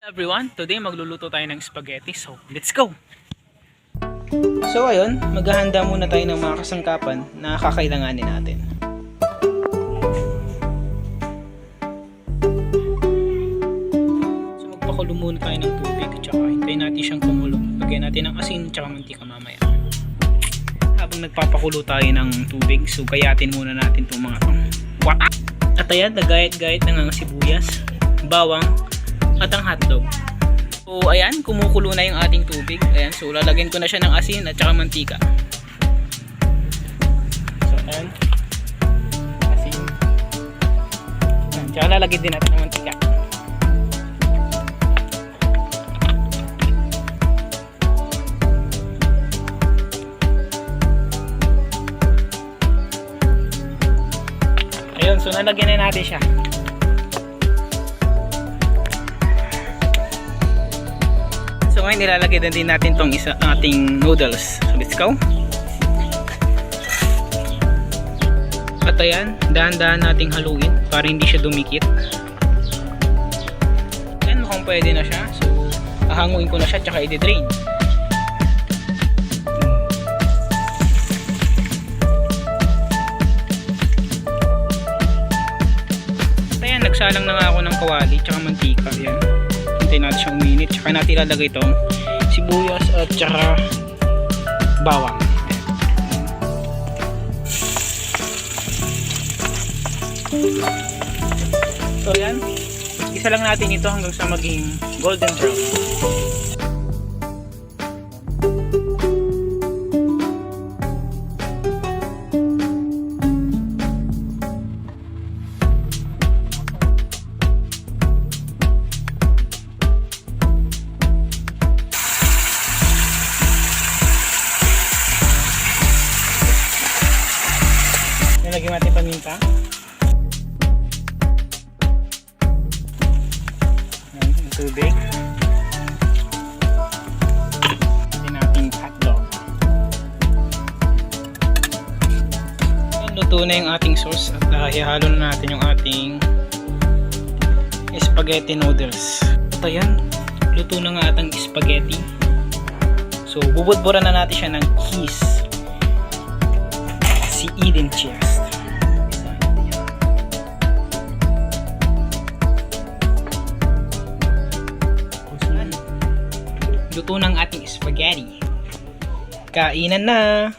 Everyone, today magluluto tayo ng spaghetti, so let's go! So ayun, maghahanda muna tayo ng mga kasangkapan na kakailanganin natin. So magpakulo muna tayo ng tubig, tsaka hintayin natin siyang kumulo. Lagyan natin ng asin tsaka mantika mamaya. Habang nagpapakulo tayo ng tubig, so gayatin muna natin itong mga watak! At ayan, nagayat-gayat na ng sibuyas, bawang, at ang hotdog. So ayan, kumukulo na yung ating tubig. Ayan, so lalagyan ko na siya ng asin at saka mantika. So ayan, asin. Ayan, tsaka lalagyan din natin ng mantika. Ayun, so nalagyan na natin siya. So ngayon nilalagay na din natin tong ating noodles. So let's go. At ayan, dahan-dahan nating haluin para hindi siya dumikit. Ayan, mukhang pwede na siya. So hahanguin ko na siya tsaka i-drain. At ayan, nagsalang na nga ako ng kawali tsaka mantika. Ayan, hintayin natin siyang uminit, tsaka natin ilalagay itong sibuyas at tsaka bawang. So yan, isa lang natin ito hanggang sa maging golden brown. Lagyan natin paminta. Ang tubig. Lagyan natin hotdog. Luto na yung ating sauce at ihalo na natin yung ating spaghetti noodles. At ayan, luto na nga ating spaghetti. So bubudburan na natin siya ng cheese. Si Eden cheese. Luto ng ating spaghetti. Kainan na!